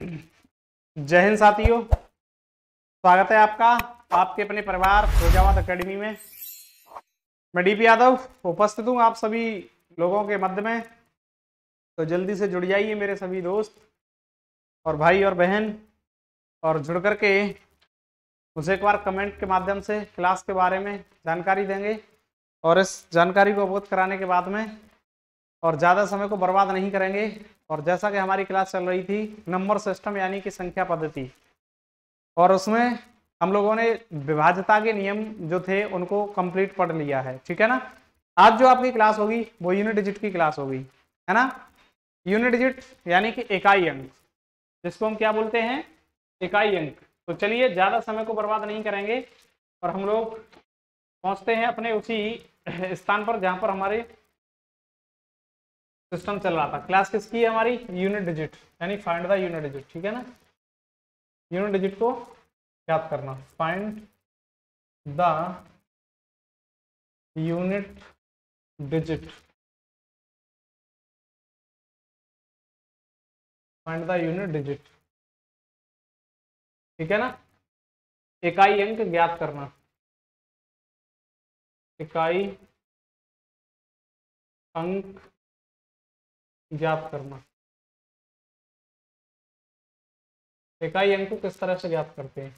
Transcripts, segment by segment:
जय हिंद साथियों, स्वागत है आपका आपके अपने परिवार खोजावत एकेडमी में। मैं डीपी यादव उपस्थित हूँ आप सभी लोगों के मध्य में। तो जल्दी से जुड़ जाइए मेरे सभी दोस्त और भाई और बहन, और जुड़ करके मुझे एक बार कमेंट के माध्यम से क्लास के बारे में जानकारी देंगे। और इस जानकारी को अवगत कराने के बाद में और ज़्यादा समय को बर्बाद नहीं करेंगे। और जैसा कि हमारी क्लास चल रही थी नंबर सिस्टम यानी कि संख्या पद्धति, और उसमें हम लोगों ने विभाज्यता के नियम जो थे उनको कंप्लीट पढ़ लिया है, ठीक है ना। आज जो आपकी क्लास होगी वो यूनिट डिजिट की क्लास होगी, है ना। यूनिट डिजिट यानी कि इकाई अंक, जिसको हम क्या बोलते हैं, इकाई अंक। तो चलिए ज़्यादा समय को बर्बाद नहीं करेंगे और हम लोग पहुंचते हैं अपने उसी स्थान पर जहां पर हमारे सिस्टम चल रहा था। क्लास किसकी है हमारी, यूनिट डिजिट यानी फाइंड द यूनिट डिजिट, ठीक है ना। यूनिट डिजिट को याद करना, find the unit digit, find the unit digit, ठीक है ना। इकाई अंक ज्ञात करना, इकाई अंक ज्ञात करना। इकाई अंक को किस तरह से ज्ञात करते हैं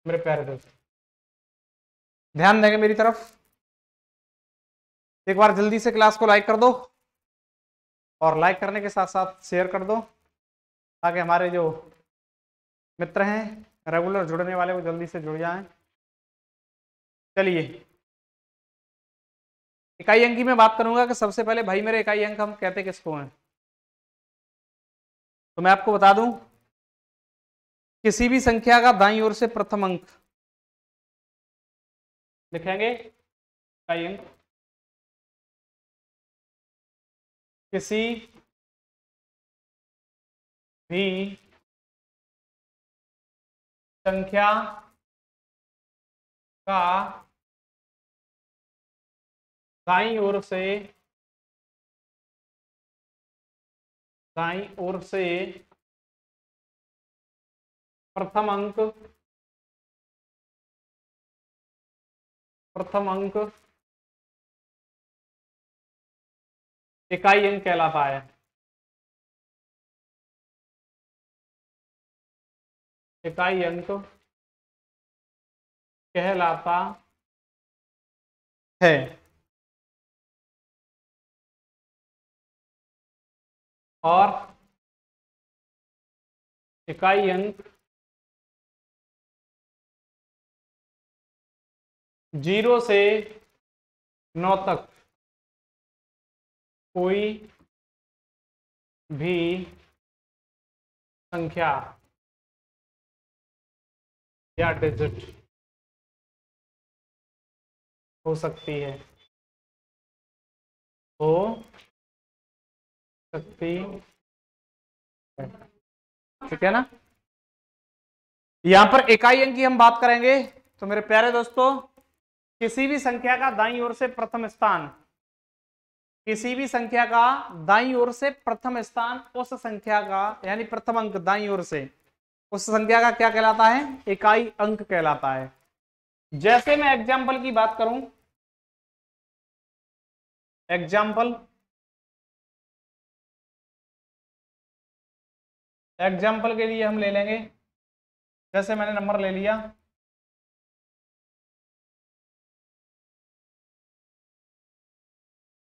मेरे प्यारे दोस्त, ध्यान देंगे मेरी तरफ। एक बार जल्दी से क्लास को लाइक कर दो और लाइक करने के साथ साथ शेयर कर दो, ताकि हमारे जो मित्र हैं रेगुलर जुड़ने वाले वो जल्दी से जुड़ जाएं। चलिए, इकाई अंक की मैं बात करूंगा कि सबसे पहले भाई मेरे इकाई अंक हम कहते किसको हैं। तो मैं आपको बता दूं, किसी भी संख्या का दाईं ओर से प्रथम अंक लिखेंगे इकाई अंक। किसी भी संख्या का दाईं ओर से प्रथम अंक इकाई अंक कहलाता है। इकाई अंक कहलाता है। और इकाई अंक 0 से 9 तक कोई भी संख्या या डिजिट हो सकती है, हो सकती है, ठीक है ना। यहां पर इकाई अंक की हम बात करेंगे तो मेरे प्यारे दोस्तों, किसी भी संख्या का दाईं ओर से प्रथम स्थान, किसी भी संख्या का दाईं ओर से प्रथम स्थान उस संख्या का यानी प्रथम अंक दाईं ओर से उस संख्या का क्या कहलाता है, इकाई अंक कहलाता है। जैसे मैं एग्जाम्पल की बात करूं, एग्जाम्पल के लिए हम ले लेंगे, जैसे मैंने नंबर ले लिया,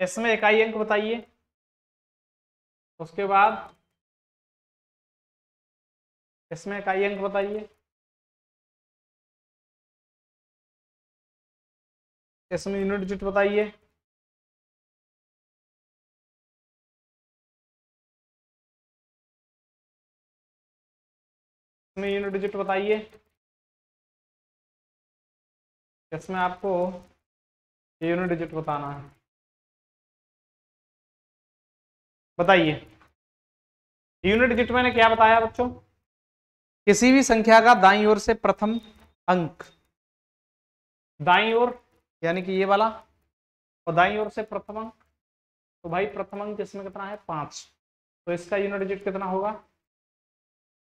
इसमें इकाई अंक बताइए, उसके बाद इसमें इकाई अंक बताइए, इसमें यूनिट डिजिट बताइए, इसमें यूनिट डिजिट बताइए, इसमें आपको यूनिट डिजिट बताना है। बताइए, यूनिट डिजिट मैंने क्या बताया बच्चों, किसी भी संख्या का दाईं ओर से प्रथम अंक, दाईं ओर यानी कि ये वाला, और दाईं ओर से प्रथम अंक, तो भाई प्रथम अंक इसमें कितना है 5, तो इसका यूनिट डिजिट कितना होगा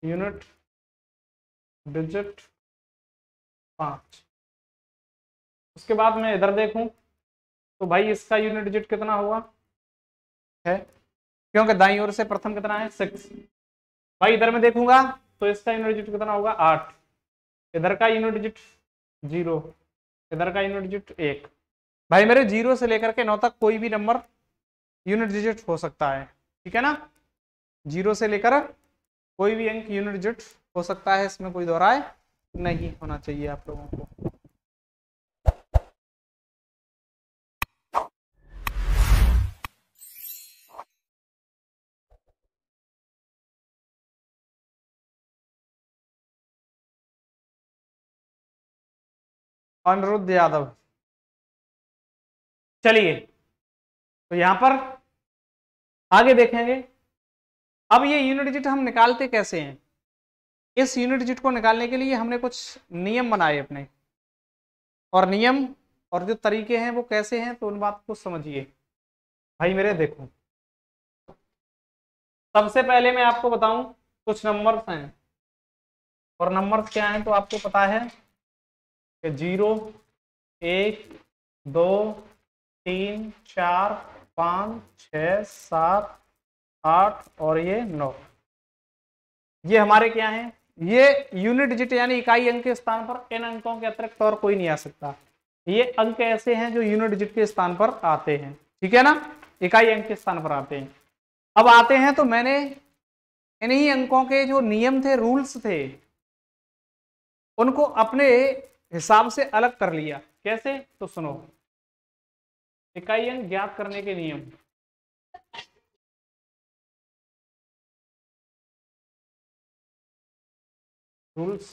यूनिट डिजिट 5। उसके बाद मैं इधर देखूं तो भाई इसका यूनिट डिजिट कितना होगा, है, क्योंकि दाईं ओर से प्रथम कितना है 6। भाई इधर मैं देखूंगा तो इसका यूनिट डिजिट कितना होगा 8। इधर का यूनिट डिजिट 0, इधर का यूनिट डिजिट 1। भाई मेरे 0 से लेकर के 9 तक कोई भी नंबर यूनिट डिजिट हो सकता है, ठीक है ना। 0 से लेकर कोई भी अंक यूनिट डिजिट हो सकता है, इसमें कोई दोहराए नहीं होना चाहिए आप लोगों को। अनिरुद्ध यादव, चलिए तो यहां पर आगे देखेंगे। अब ये यूनिट डिजिट हम निकालते कैसे हैं। इस यूनिट डिजिट को निकालने के लिए हमने कुछ नियम बनाए अपने, और नियम और जो तरीके हैं वो कैसे हैं, तो उन बात को समझिए। भाई मेरे देखो, सबसे पहले मैं आपको बताऊं कुछ नंबर्स हैं, और नंबर्स क्या हैं तो आपको पता है कि 0, 1, 2, 3, 4, 5, 6, 7, 8 और ये 9। ये हमारे क्या हैं, ये यूनिट डिजिट यानी इकाई अंक के स्थान पर इन अंकों के अतिरिक्त और कोई नहीं आ सकता। ये अंक ऐसे हैं जो यूनिट डिजिट के स्थान पर आते हैं, ठीक है ना, इकाई अंक के स्थान पर आते हैं। अब आते हैं तो मैंने इन्हीं अंकों के जो नियम थे, रूल्स थे, उनको अपने हिसाब से अलग कर लिया। कैसे, तो सुनो। इकाई अंक ज्ञात करने के नियम, rules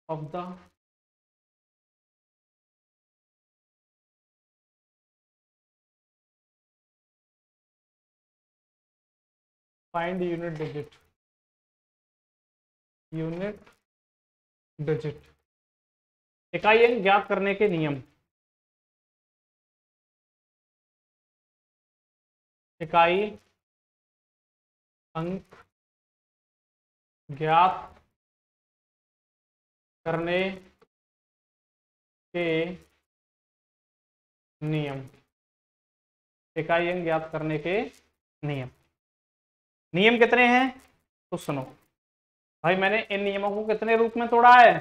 of the find unit digit, unit digit, इकाई अंक ज्ञात करने के नियम। इकाई अंक ज्ञात करने के नियम, इकाई अंक ज्ञात करने के नियम। नियम कितने हैं तो सुनो। भाई मैंने इन नियमों को कितने रूप में तोड़ा है,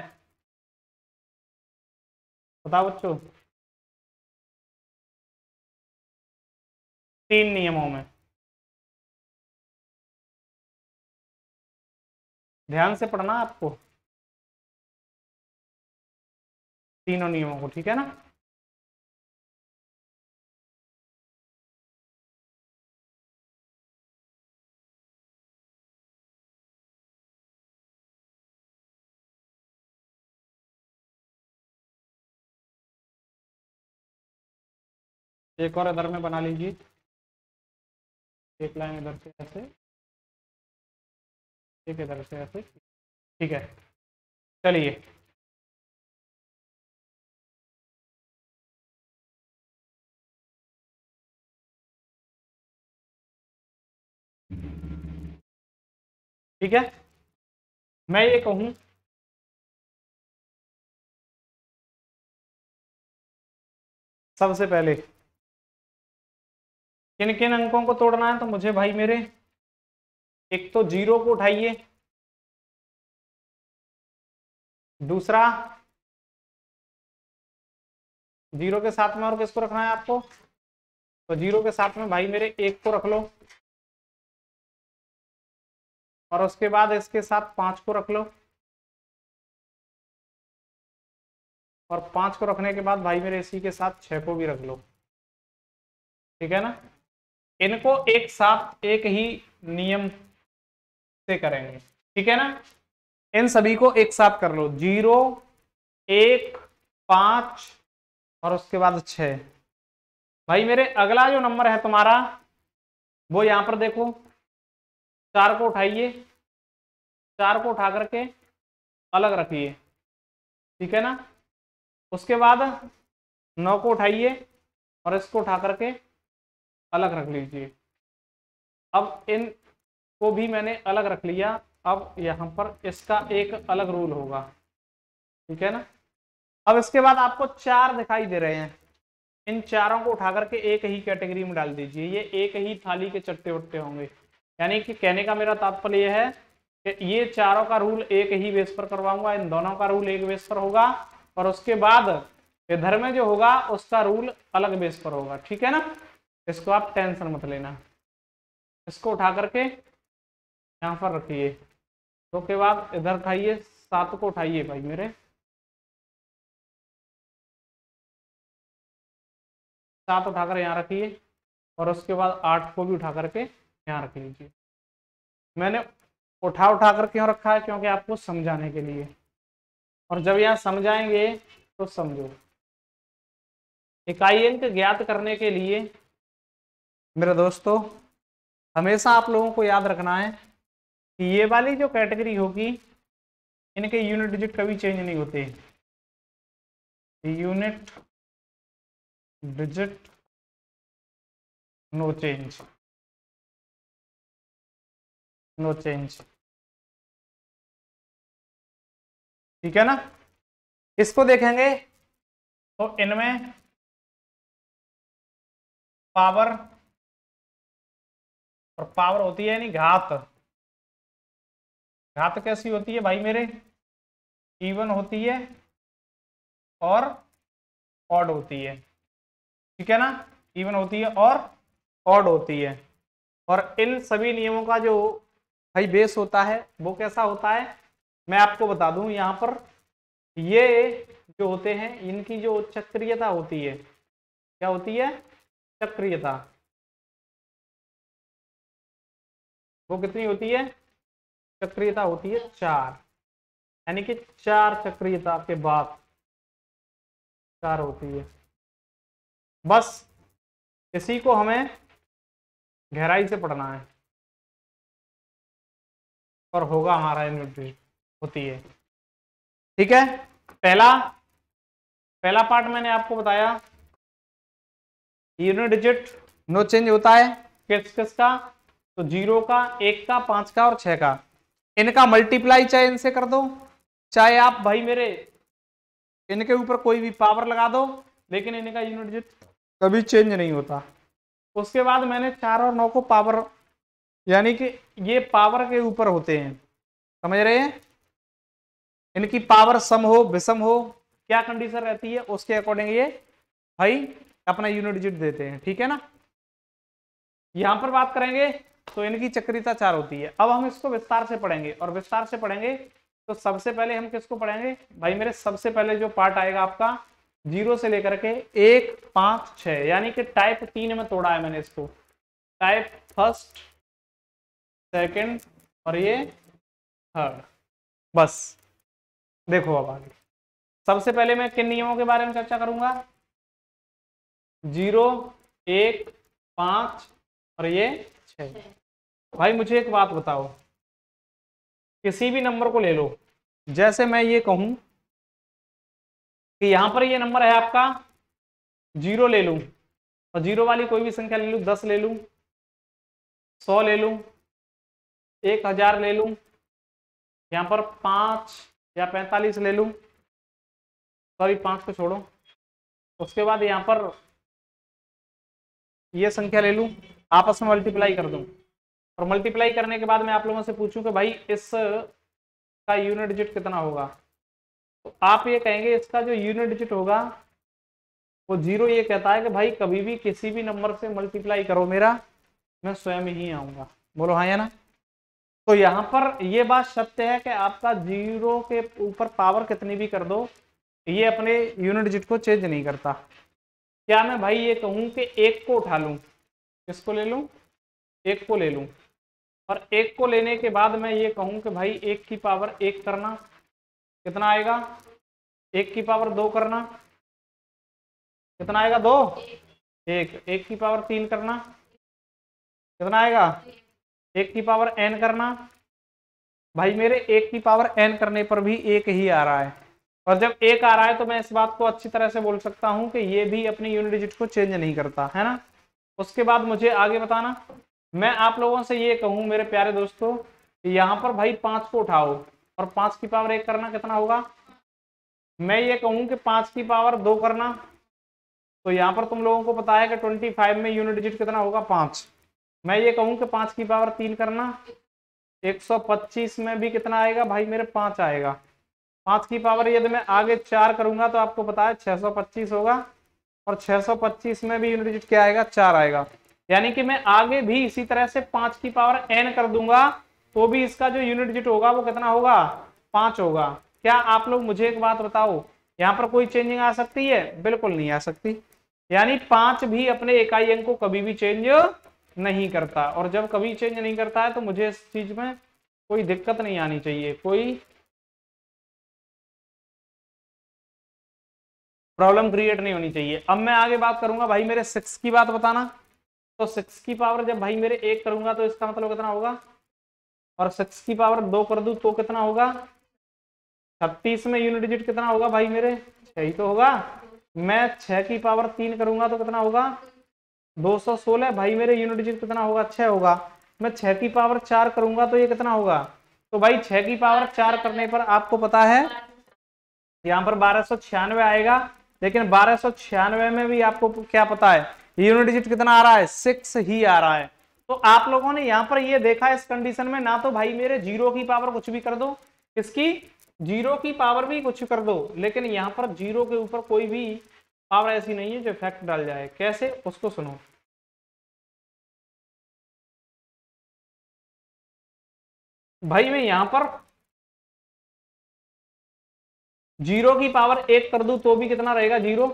बताओ बच्चों। 3 नियमों में। ध्यान से पढ़ना आपको तीनों नियमों को, ठीक है ना। एक और इधर में बना लीजिए, एक लाइन इधर से ऐसे, एक इधर से ऐसे, ठीक है। चलिए ठीक है, मैं ये कहूं सबसे पहले किन किन अंकों को तोड़ना है, तो मुझे भाई मेरे एक तो 0 को उठाइए, दूसरा 0 के साथ में और किसको रखना है आपको, तो 0 के साथ में भाई मेरे 1 को रख लो, और उसके बाद इसके साथ 5 को रख लो, और 5 को रखने के बाद भाई मेरे इसी के साथ 6 को भी रख लो, ठीक है ना। इनको एक साथ एक ही नियम से करेंगे, ठीक है ना। इन सभी को एक साथ कर लो, 0, 1, 5 और उसके बाद 6। भाई मेरे अगला जो नंबर है तुम्हारा, वो यहां पर देखो, 4 को उठाइए, 4 को उठा करके अलग रखिए, ठीक है ना। उसके बाद 9 को उठाइए और इसको उठा करके अलग रख लीजिए। अब इन को भी मैंने अलग रख लिया। अब यहाँ पर इसका एक अलग रूल होगा, ठीक है ना। अब इसके बाद आपको 4 दिखाई दे रहे हैं, इन चारों को उठा करके एक ही कैटेगरी में डाल दीजिए, ये एक ही थाली के चट्टे उट्टे होंगे। यानी कि कहने का मेरा तात्पर्य यह है कि ये चारों का रूल एक ही बेस पर करवाऊंगा, इन दोनों का रूल एक बेस पर होगा, और उसके बाद इधर में जो होगा उसका रूल अलग बेस पर होगा, ठीक है ना। इसको आप टेंशन मत लेना। इसको उठा करके यहाँ पर रखिए, तो के बाद इधर उठाइए, 7 को उठाइए भाई मेरे, 7 उठाकर यहाँ रखिए, और उसके बाद 8 को भी उठा करके यहाँ रख लीजिए। मैंने उठा उठा कर क्यों रखा है, क्योंकि आपको समझाने के लिए, और जब यहाँ समझाएंगे तो समझो। इकाई अंक ज्ञात करने के लिए मेरे दोस्तों हमेशा आप लोगों को याद रखना है कि ये वाली जो कैटेगरी होगी इनके यूनिट डिजिट कभी चेंज नहीं होते। Unit digit no change, no change, ठीक है ना। इसको देखेंगे तो इनमें पावर, और पावर होती है यानी घात। घात कैसी होती है भाई मेरे, इवन होती है और ऑड होती है, ठीक है ना। इवन होती है और ऑड होती है, और इन सभी नियमों का जो भाई बेस होता है वो कैसा होता है, मैं आपको बता दूं। यहाँ पर ये जो होते हैं इनकी जो चक्रीयता होती है, क्या होती है, चक्रीयता, वो कितनी होती है, चक्रीयता होती है 4, यानी कि 4 चक्रीयता के बाद 4 होती है। बस इसी को हमें गहराई से पढ़ना है, और होगा हमारा यूनिट होती है, ठीक है। पहला पार्ट मैंने आपको बताया, यूनिट डिजिट नो चेंज होता है किस किस का, तो 0 का, 1 का, 5 का और 6 का। इनका मल्टीप्लाई चाहे इनसे कर दो, चाहे आप भाई मेरे इनके ऊपर कोई भी पावर लगा दो, लेकिन इनका यूनिट डिजिट कभी चेंज नहीं होता। उसके बाद मैंने 4 और 9 को पावर, यानी कि ये पावर के ऊपर होते हैं, समझ रहे हैं। इनकी पावर सम हो विषम हो, क्या कंडीशन रहती है उसके अकॉर्डिंग ये भाई अपना यूनिट डिजिट देते हैं, ठीक है ना। यहां पर बात करेंगे तो इनकी चक्रीयता 4 होती है। अब हम इसको विस्तार से पढ़ेंगे, और विस्तार से पढ़ेंगे तो सबसे पहले हम किसको पढ़ेंगे भाई मेरे, सबसे पहले जो पार्ट आएगा आपका 0 से लेकर के 1, 5, 6, यानी कि टाइप 3 में तोड़ा है मैंने इसको, टाइप फर्स्ट, सेकंड और ये थर्ड। बस देखो अब आगे, सबसे पहले मैं किन नियमों के बारे में चर्चा करूंगा, 0, 1, 5 और ये 6। भाई मुझे एक बात बताओ, किसी भी नंबर को ले लो, जैसे मैं ये कहूं कि यहां पर ये नंबर है आपका 0 ले लूं, और 0 वाली कोई भी संख्या ले लूं, 10 ले लूं, 100 ले लूं, 1000 ले लूं, यहां पर 5 या 45 ले लूं, सॉरी 5 को छोड़ो, उसके बाद यहां पर ये संख्या ले लूं, आपस में मल्टीप्लाई कर दूं, और मल्टीप्लाई करने के बाद मैं आप लोगों से पूछूं कि भाई इस का यूनिट डिजिट कितना होगा, तो आप ये कहेंगे इसका जो यूनिट डिजिट होगा वो 0 ये कहता है कि भाई कभी भी किसी भी नंबर से मल्टीप्लाई करो मेरा, मैं स्वयं ही आऊंगा। बोलो हाँ या ना। तो यहाँ पर ये बात सत्य है कि आपका 0 के ऊपर पावर कितनी भी कर दो, ये अपने यूनिट डिजिट को चेंज नहीं करता। क्या मैं भाई ये कहूँ कि 1 को उठा लूँ, किसको ले लूँ, 1 को ले लूँ, और 1 को लेने के बाद मैं ये कहूँ कि भाई 1 की पावर 1 करना, कितना आएगा, 1 की पावर 2 करना, कितना आएगा 2, 1 की पावर 3 करना, कितना आएगा, 1 की पावर n करना। भाई मेरे 1 की पावर n करने पर भी 1 ही आ रहा है, और जब 1 आ रहा है तो मैं इस बात को अच्छी तरह से बोल सकता हूं कि ये भी अपनी यूनिट डिजिट को चेंज नहीं करता है ना। उसके बाद मुझे आगे बताना, मैं आप लोगों से ये कहूं मेरे प्यारे दोस्तों यहाँ पर भाई 5 को उठाओ और 5 की पावर 1 करना कितना होगा। मैं ये कहूं कि 5 की पावर 2 करना, तो यहाँ पर तुम लोगों को पता है कि 25 में यूनिट डिजिट कितना होगा 5। मैं ये कहूं कि 5 की पावर 3 करना, 125 में भी कितना आएगा भाई मेरे 5 आएगा। 5 की पावर यदि मैं आगे 4 करूंगा तो आपको पता है 625 होगा, और 625 में भी यूनिट डिजिट क्या आएगा 4 आएगा। यानी कि मैं आगे भी इसी तरह से 5 की पावर n कर दूंगा तो भी इसका जो यूनिट डिजिट होगा वो कितना होगा 5 होगा। क्या आप लोग मुझे एक बात बताओ, यहाँ पर कोई चेंजिंग आ सकती है? बिल्कुल नहीं आ सकती। यानी 5 भी अपने इकाई अंक को कभी भी चेंज नहीं करता, और जब कभी चेंज नहीं करता है तो मुझे इस चीज में कोई दिक्कत नहीं आनी चाहिए, कोई प्रॉब्लम क्रिएट नहीं होनी चाहिए। अब मैं आगे बात करूंगा भाई मेरे 6 की बात बताना। तो 6 की पावर जब भाई मेरे 1 करूंगा तो इसका मतलब कितना होगा, और 6 की पावर 2 कर दूं तो कितना होगा 36 में यूनिट डिजिट कितना होगा भाई मेरे 6 ही तो होगा। मैं 6 की पावर 3 करूंगा तो कितना होगा 216 भाई मेरे यूनिट डिजिट कितना होगा 6 होगा। मैं 6 की पावर 4 करूंगा तो ये कितना होगा, तो भाई 6 की पावर 4 करने पर आपको पता है यहाँ पर 1296 आएगा, लेकिन 1296 में भी आपको क्या पता है यूनिट डिजिट कितना आ रहा है 6 ही आ रहा है। तो आप लोगों ने यहाँ पर ये देखा इस कंडीशन में, ना तो भाई मेरे 0 की पावर कुछ भी कर दो, किसकी 0 की पावर भी कुछ कर दो, लेकिन यहाँ पर 0 के ऊपर कोई भी पावर ऐसी नहीं है जो इफेक्ट डाल जाए। कैसे, उसको सुनो। भाई मैं यहां पर 0 की पावर 1 कर दूं तो भी कितना रहेगा 0,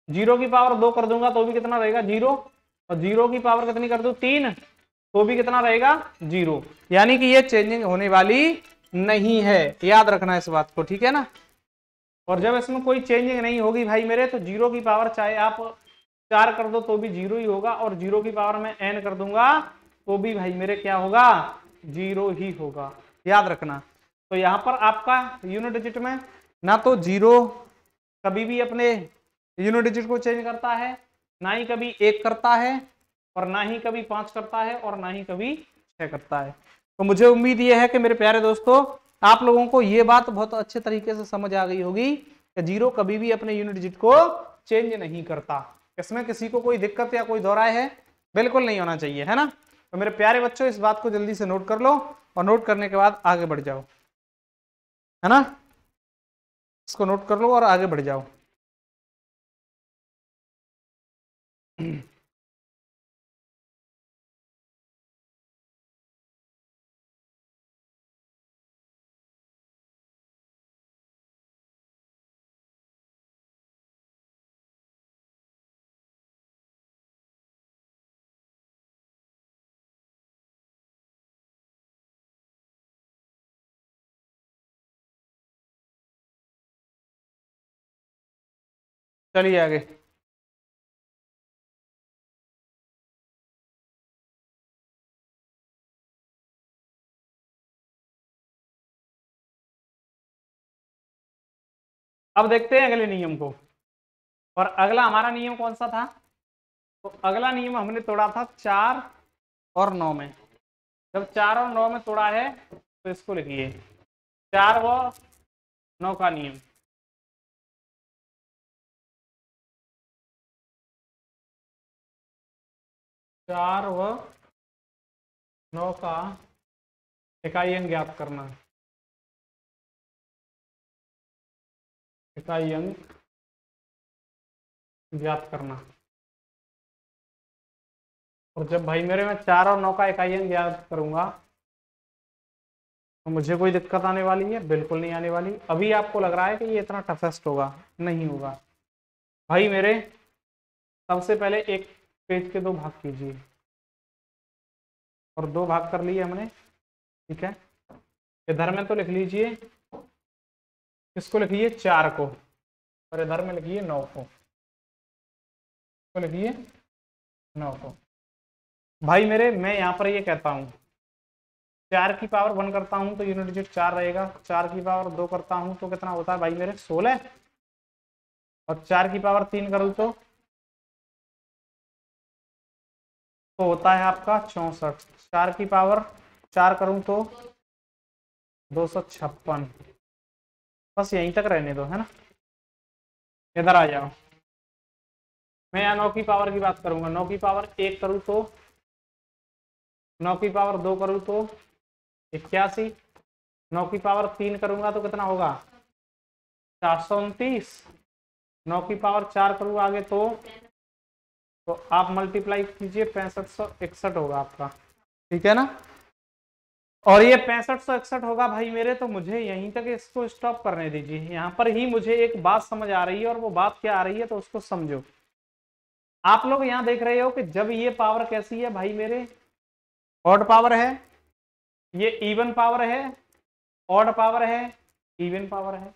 0 की पावर 2 कर दूंगा तो भी कितना रहेगा 0, और 0 की पावर कितनी कर दूं 3 तो भी कितना रहेगा 0। यानी कि ये चेंजिंग होने वाली नहीं है, याद रखना इस बात को, ठीक है ना। और जब इसमें कोई चेंजिंग नहीं होगी भाई मेरे, तो 0 की पावर चाहे आप 4 कर दो तो भी 0 ही होगा, और 0 की पावर में n कर दूंगा तो भी भाई मेरे क्या होगा 0 ही होगा, याद रखना। तो यहाँ पर आपका यूनिट डिजिट में ना तो 0 कभी भी अपने यूनिट डिजिट को चेंज करता है, ना ही कभी 1 करता है, और ना ही कभी 5 करता है, और ना ही कभी 6 करता है। तो मुझे उम्मीद यह है कि मेरे प्यारे दोस्तों आप लोगों को यह बात बहुत अच्छे तरीके से समझ आ गई होगी कि 0 कभी भी अपने यूनिट डिजिट को चेंज नहीं करता। इसमें किसी को कोई दिक्कत या कोई दोहराए है? बिल्कुल नहीं होना चाहिए, है ना। तो मेरे प्यारे बच्चों इस बात को जल्दी से नोट कर लो, और नोट करने के बाद आगे बढ़ जाओ, है ना। इसको नोट कर लो और आगे बढ़ जाओ। चलिए आगे। अब देखते हैं अगले नियम को। और अगला हमारा नियम कौन सा था? तो अगला नियम हमने तोड़ा था 4 और 9 में। जब 4 और 9 में तोड़ा है तो इसको लिखिए 4 व 9 का नियम। चार व 9 का इकाई अंक ज्ञात करना। इकाई अंक ज्ञात करना। और जब भाई मेरे में 4 और 9 का इकाई अंक ज्ञात करूंगा तो मुझे कोई दिक्कत आने वाली है? बिल्कुल नहीं आने वाली। अभी आपको लग रहा है कि ये इतना टफेस्ट होगा, नहीं होगा भाई मेरे। सबसे पहले एक पेज के 2 भाग कीजिए, और 2 भाग कर लिए हमने, ठीक है। इधर में तो लिख लीजिए, किसको लिखिए 4 को, और इधर में लिखिए 9 को, लिखिए 9 को। भाई मेरे मैं यहाँ पर ये कहता हूँ 4 की पावर 1 करता हूँ तो यूनिट डिजिट 4 रहेगा, 4 की पावर 2 करता हूँ तो कितना होता है भाई मेरे 16, और 4 की पावर 3 करूँ तो होता है आपका 64। 4 की पावर 4 करूँ तो 256। बस यहीं तक रहने दो, है ना। इधर आ जाओ। मैं यहाँ 9 की पावर की बात करूंगा। 9 की पावर 1 करूँ तो, 9 की पावर 2 करूँ तो 81, 9 की पावर 3 करूंगा तो कितना होगा 429, 9 की पावर 4 करूँ आगे तो आप मल्टीप्लाई कीजिए, 6561 होगा आपका। ठीक है ना। और ये 6561 होगा भाई मेरे, तो मुझे यहीं तक इसको स्टॉप करने दीजिए। यहाँ पर ही मुझे एक बात समझ आ रही है, और वो बात क्या आ रही है तो उसको समझो। आप लोग यहाँ देख रहे हो कि जब ये पावर कैसी है भाई मेरे, ऑड पावर है, ये इवन पावर है, ऑड पावर है, इवन पावर है।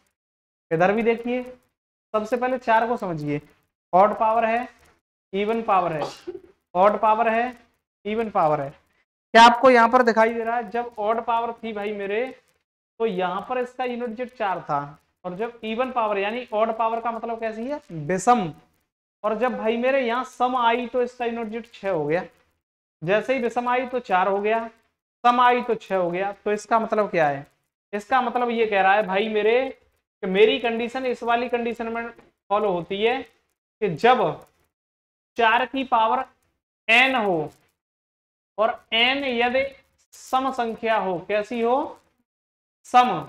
इधर भी देखिए, सबसे पहले 4 को समझिए। ऑड पावर है, इवन पावर है, ऑड पावर है, इवन पावर है। क्या आपको यहाँ पर दिखाई दे रहा है, जब ऑड पावर थी भाई मेरे तो यहाँ पर इसका यूनिट डिजिट 4 था, और जब इवन पावर यानी ऑड पावर का मतलब कैसी है, विषम, और जब भाई मेरे यहाँ सम आई तो इसका यूनिट डिजिट 6 हो गया। जैसे ही विषम आई तो 4 हो गया, सम आई तो 6 हो गया। तो इसका मतलब क्या है, इसका मतलब ये कह रहा है भाई मेरे कि मेरी कंडीशन इस वाली कंडीशन में फॉलो होती है कि जब 4 की पावर n हो और n यदि सम संख्या हो, कैसी हो, सम,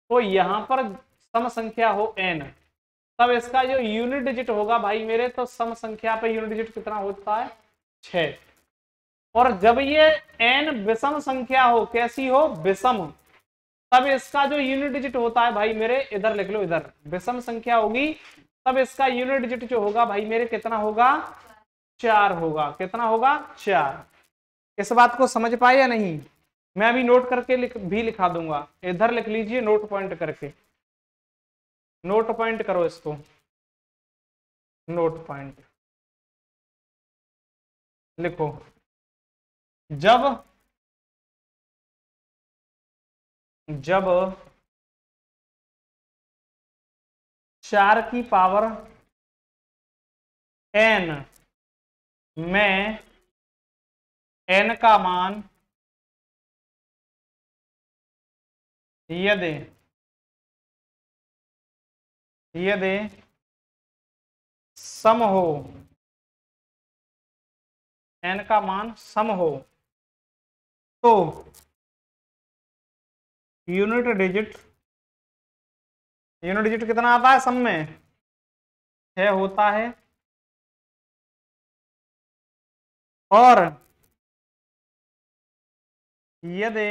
तो यहां पर सम संख्या हो n, तब इसका जो यूनिट डिजिट होगा भाई मेरे, तो सम संख्या पे यूनिट डिजिट कितना होता है 6। और जब ये n विषम संख्या हो, कैसी हो, विषम, तब इसका जो यूनिट डिजिट होता है भाई मेरे, इधर लिख लो, इधर विषम संख्या होगी तब इसका यूनिट डिजिट जो होगा भाई मेरे कितना होगा 4 होगा। कितना होगा 4। इस बात को समझ पाए या नहीं। मैं अभी नोट करके भी लिखा दूंगा, इधर लिख लीजिए नोट पॉइंट करके, नोट पॉइंट करो इसको, नोट पॉइंट लिखो। जब जब 4 की पावर n में n का मान यदि सम हो, n का मान सम हो, तो यूनिट डिजिट कितना आता है सम में 6 होता है। और यदि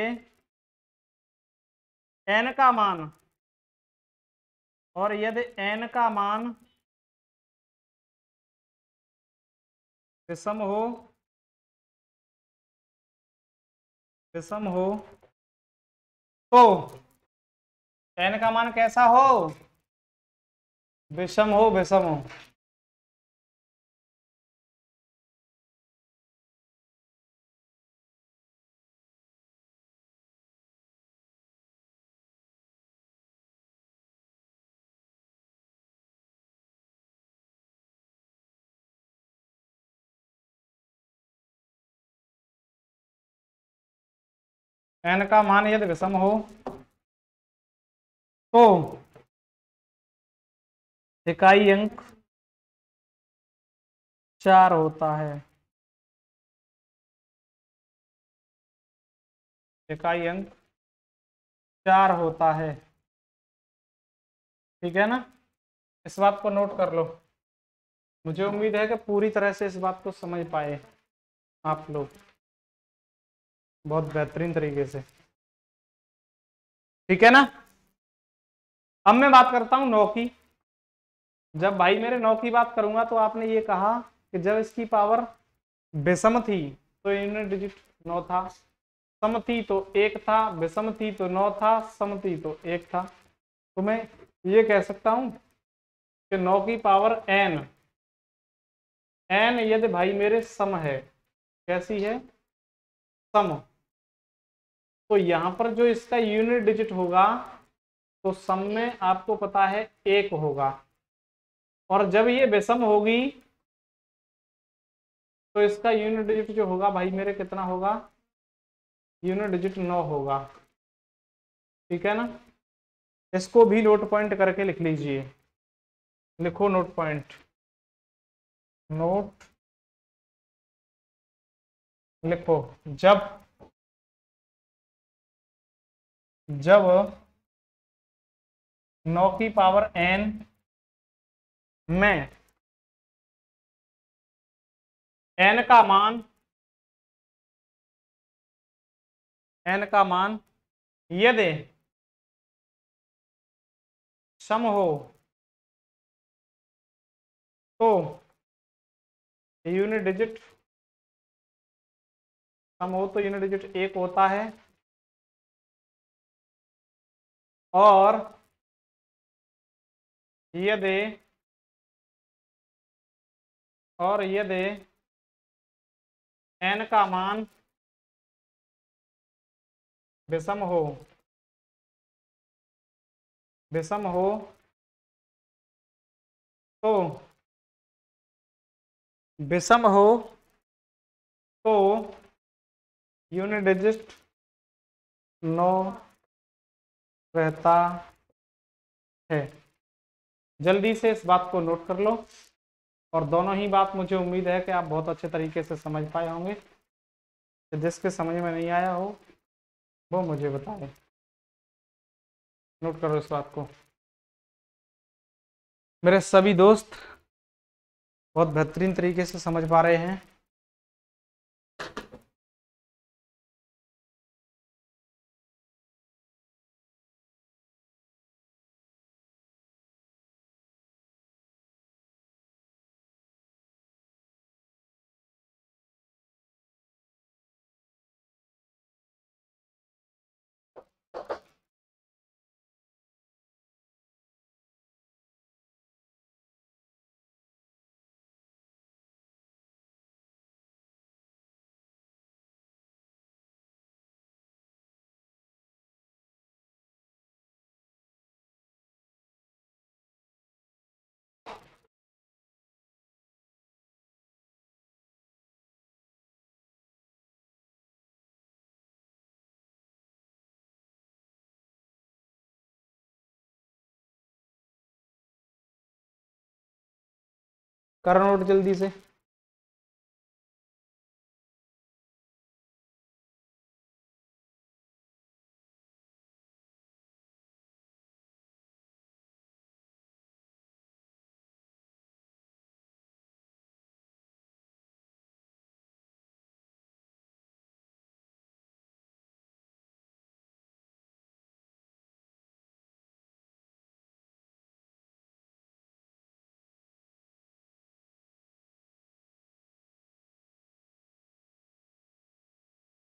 n का मान विषम हो, तो n का मान कैसा हो, विषम हो, n का मान यदि विषम हो तो इकाई अंक 4 होता है। इकाई अंक 4 होता है। ठीक है ना। इस बात को नोट कर लो। मुझे उम्मीद है कि पूरी तरह से इस बात को समझ पाए आप लोग बहुत बेहतरीन तरीके से। ठीक है ना। अब मैं बात करता हूं 9 की। जब भाई मेरे 9 की बात करूंगा तो आपने ये कहा कि जब इसकी पावर विषम थी तो यूनिट डिजिट 9 था, सम थी तो 1 था, विषम थी तो 9 था, सम थी तो 1 था। तो मैं ये कह सकता हूं कि 9 की पावर n यदि भाई मेरे सम है, कैसी है, सम, तो यहां पर जो इसका यूनिट डिजिट होगा तो सम में आपको पता है 1 होगा। और जब ये विषम होगी तो इसका यूनिट डिजिट जो होगा भाई मेरे कितना होगा, यूनिट डिजिट 9 होगा। ठीक है ना। इसको भी नोट पॉइंट करके लिख लीजिए। लिखो नोट पॉइंट, नोट लिखो। जब जब 9 की पावर n में n का मान यदि सम हो तो यूनिट डिजिट सम हो तो यूनिट डिजिट 1 होता है, और यदि n का मान विषम हो तो यूनिट डिजिट 9 रहता है। जल्दी से इस बात को नोट कर लो, और दोनों ही बात मुझे उम्मीद है कि आप बहुत अच्छे तरीके से समझ पाए होंगे। जिसके समझ में नहीं आया हो वो मुझे बताएं। नोट करो इस बात को। मेरे सभी दोस्त बहुत बेहतरीन तरीके से समझ पा रहे हैं। करो नोट जल्दी से।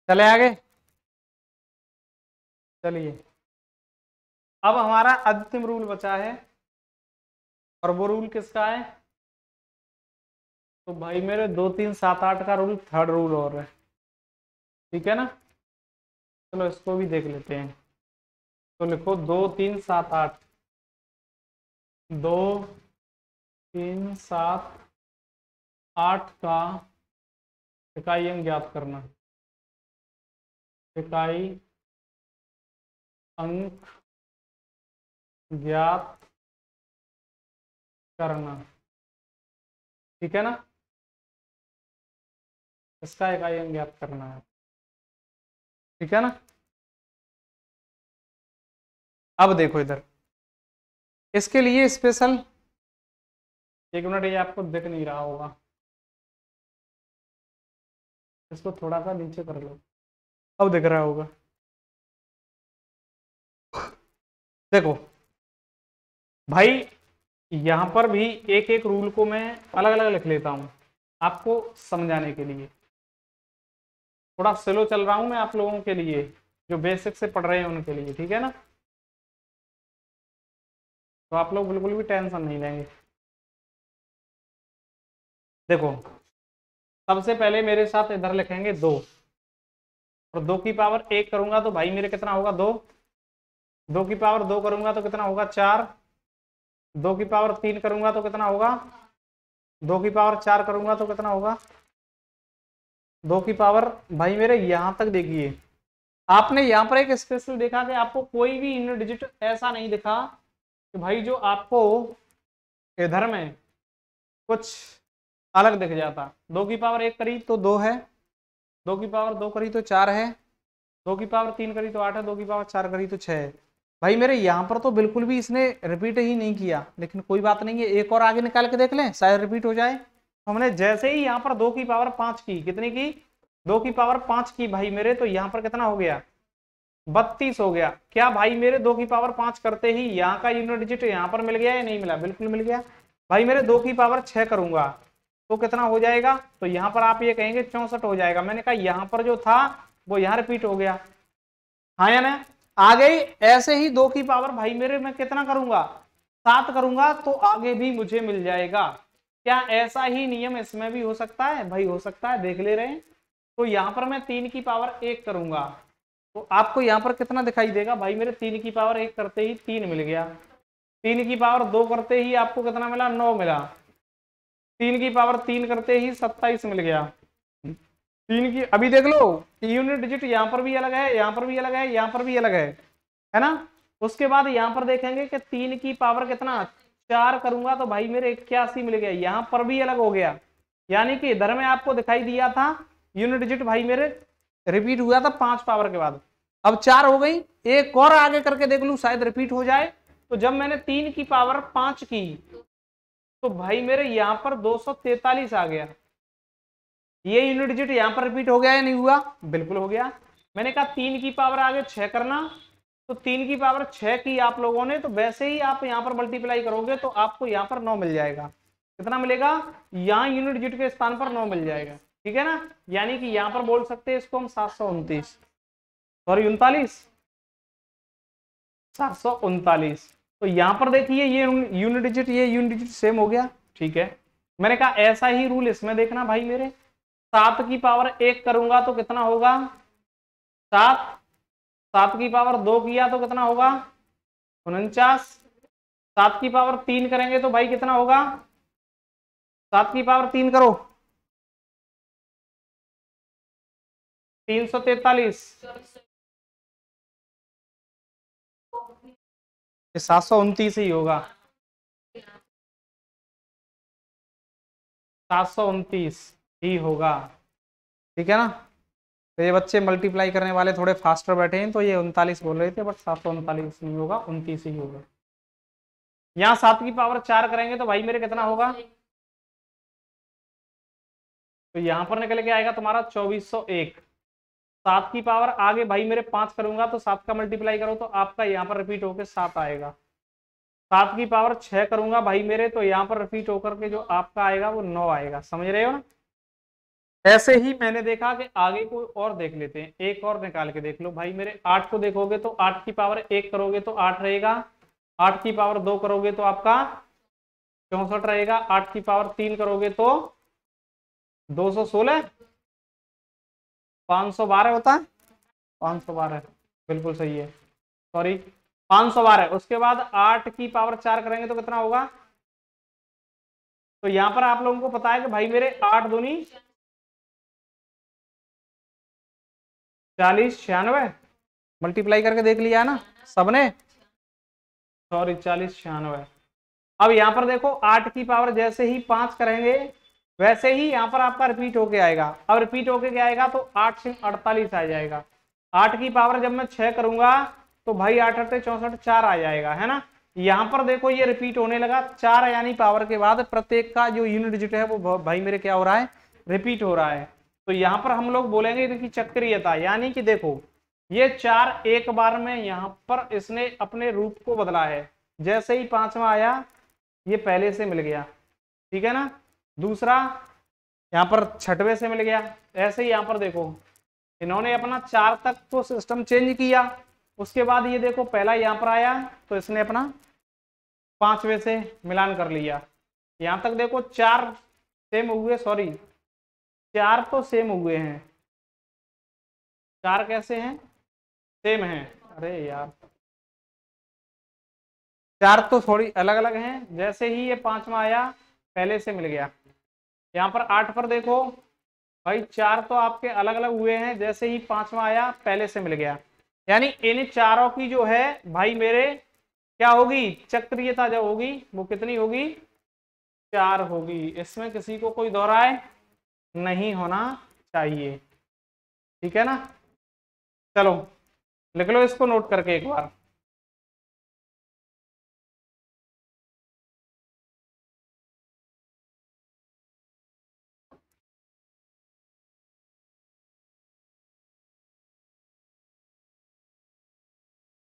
चले आगे। चलिए, अब हमारा अंतिम रूल बचा है, और वो रूल किसका है? तो भाई मेरे 2 3 7 8 का रूल, थर्ड रूल और है। ठीक है ना। चलो इसको भी देख लेते हैं। तो लिखो 2 3 7 8, 2 3 7 8 का इकाई अंक ज्ञात करना। इकाई अंक ज्ञात करना। ठीक है ना। इसका इकाई अंक ज्ञात करना है। ठीक है ना। अब देखो इधर, इसके लिए स्पेशल, एक मिनट, ये आपको दिख नहीं रहा होगा, इसको थोड़ा सा नीचे कर लो, अब दिख रहा होगा। देखो भाई, यहां पर भी एक एक रूल को मैं अलग अलग लिख लेता हूं आपको समझाने के लिए। थोड़ा स्लो चल रहा हूं मैं आप लोगों के लिए, जो बेसिक से पढ़ रहे हैं उनके लिए। ठीक है ना। तो आप लोग बिल्कुल भी टेंशन नहीं लेंगे। देखो, सबसे पहले मेरे साथ इधर लिखेंगे 2, और 2 की पावर 1 करूंगा तो भाई मेरे कितना होगा? 2। 2 की पावर 2 करूंगा तो कितना होगा? 4। 2 की पावर 3 करूंगा तो कितना होगा? 2 की पावर 4 करूंगा तो कितना होगा? 2 की पावर, भाई मेरे यहां तक देखिए, आपने यहाँ पर एक स्पेशल देखा कि आपको कोई भी यूनिट डिजिट ऐसा नहीं दिखा कि भाई जो आपको इधर में कुछ अलग दिख जाता। 2 की पावर 1 करी तो 2 है, 2 की पावर 2 करी तो 4 है, 2 की पावर 3 करी तो 8 है, 2 की पावर 4 करी तो 6 है। भाई मेरे यहाँ पर तो बिल्कुल भी इसने रिपीट ही नहीं किया, लेकिन कोई बात नहीं है, एक और आगे निकाल के देख लें, शायद रिपीट हो जाए। हमने जैसे ही यहाँ पर 2 की पावर 5 की, कितनी की, 2 की पावर 5 की भाई मेरे, तो यहाँ पर कितना हो गया, 32 हो गया। क्या भाई मेरे 2 की पावर 5 करते ही यहाँ का यूनिट डिजिट यहाँ पर मिल गया या नहीं मिला, बिल्कुल मिल गया। भाई मेरे 2 की पावर 6 करूंगा तो कितना हो जाएगा, तो यहाँ पर आप ये कहेंगे 64 हो जाएगा। मैंने कहा यहाँ पर जो था वो यहाँ रिपीट हो गया, हाँ या ना, आ गई। ऐसे ही 2 की पावर भाई मेरे मैं कितना करूंगा, 7 करूंगा तो आगे भी मुझे मिल जाएगा। क्या ऐसा ही नियम इसमें भी हो सकता है, भाई हो सकता है, देख ले रहे हैं। तो यहाँ पर मैं 3 की पावर 1 करूंगा तो आपको यहाँ पर कितना दिखाई देगा, भाई मेरे 3 की पावर 1 करते ही 3 मिल गया, 3 की पावर 2 करते ही आपको कितना मिला, 9 मिला, 3 की पावर 3 करते ही 27 मिल गया। 3 की अभी देख लो यूनिट डिजिट यहाँ पर भी अलग है, यहाँ पर भी अलग है, यहाँ पर भी अलग है ना। उसके बाद यहाँ पर देखेंगे कि 3 की पावर कितना, 4 करूंगा तो भाई मेरे 81 मिल गया, यहाँ पर भी अलग हो गया। यानी कि इधर में आपको दिखाई दिया था यूनिट डिजिट भाई मेरे रिपीट हुआ था 5 पावर के बाद, अब 4 हो गई। एक और आगे करके देख लू, शायद रिपीट हो जाए। तो जब मैंने 3 की पावर 5 की तो भाई मेरे यहाँ पर 243 आ गया। ये यूनिट डिजिट यहाँ पर रिपीट हो गया या नहीं हुआ, बिल्कुल हो गया। मैंने कहा 3 की पावर आगे 6 करना, तो 3 की पावर 6 की आप लोगों ने, तो वैसे ही आप यहाँ पर मल्टीप्लाई करोगे तो आपको यहाँ पर 9 मिल जाएगा। कितना मिलेगा, यहाँ यूनिट डिजिट के स्थान पर 9 मिल जाएगा, ठीक है ना। यानी कि यहाँ पर बोल सकते हैं इसको हम 729, सॉरी 39, 739। तो यहाँ पर देखिए ये यूनिट डिजिट, ये यूनिट डिजिट सेम हो गया, ठीक है। मैंने कहा ऐसा ही रूल इसमें देखना भाई मेरे, 7 की पावर 1 करूंगा तो कितना होगा, 7, 7 की पावर 2 किया तो कितना होगा, 49, 7 की पावर 3 करेंगे तो भाई कितना होगा, 7 की पावर 3 करो, 343, 729 ही होगा, 729 ही होगा, ठीक है ना। तो ये बच्चे मल्टीप्लाई करने वाले थोड़े फास्टर बैठे हैं, तो ये 39 बोल रहे थे, बट 739 नहीं होगा, 29 ही होगा। यहाँ 7 की पावर 4 करेंगे तो भाई मेरे कितना होगा, तो यहाँ पर निकल के आएगा तुम्हारा 2401। 7 की पावर आगे भाई मेरे 5 करूंगा तो 7 का मल्टीप्लाई करो तो आपका यहाँ पर रिपीट होकर 7 आएगा। 7 की पावर 6 करूंगा भाई मेरे, तो यहाँ पर रिपीट होकर के जो आपका आएगा वो 9 आएगा, समझ रहे हो ना। ऐसे ही मैंने देखा कि आगे कोई और देख लेते हैं, एक और निकाल के देख लो भाई मेरे। 8 को देखोगे तो 8 की पावर 1 करोगे तो 8 रहेगा, 8 की पावर 2 करोगे तो आपका 64 रहेगा, 8 की पावर 3 करोगे तो 216, 512 होता है, 512 बिल्कुल सही है, सॉरी 512। उसके बाद 8 की पावर 4 करेंगे तो कितना होगा, तो यहां पर आप लोगों को पता है कि भाई मेरे 8 दूनी 40, 96, मल्टीप्लाई करके देख लिया है ना सबने, सॉरी 40, 96। अब यहाँ पर देखो 8 की पावर जैसे ही 5 करेंगे वैसे ही यहाँ पर आपका रिपीट होके आएगा। अब रिपीट होके क्या आएगा, तो 8 से 48 आ जाएगा। 8 की पावर जब मैं 6 करूंगा तो भाई 8 8 64, 4 आ जाएगा, है ना। यहाँ पर देखो ये रिपीट होने लगा, 4 यानी पावर के बाद प्रत्येक का जो यूनिट डिजिट है वो भाई मेरे क्या हो रहा है, रिपीट हो रहा है। तो यहाँ पर हम लोग बोलेंगे इनकी चक्रीयता, यानी कि देखो ये 4 एक बार में यहाँ पर इसने अपने रूप को बदला है। जैसे ही 5वां आया ये पहले से मिल गया, ठीक है ना। दूसरा यहाँ पर 6वें से मिल गया। ऐसे ही यहाँ पर देखो इन्होंने अपना 4 तक तो सिस्टम चेंज किया, उसके बाद ये देखो पहला यहाँ पर आया तो इसने अपना 5वें से मिलान कर लिया। यहाँ तक देखो 4 सेम हुए, सॉरी 4 तो सेम हुए हैं, 4 कैसे हैं, सेम हैं, अरे यार 4 तो थोड़ी अलग अलग हैं। जैसे ही ये 5वां आया पहले से मिल गया। यहाँ पर 8 पर देखो भाई 4 तो आपके अलग अलग हुए हैं, जैसे ही 5वां आया पहले से मिल गया। यानी इन चारों की जो है भाई मेरे क्या होगी, चक्रीयता जो होगी वो कितनी होगी, 4 होगी। इसमें किसी को कोई दो राय नहीं होना चाहिए, ठीक है ना। चलो लिख लो इसको नोट करके एक बार।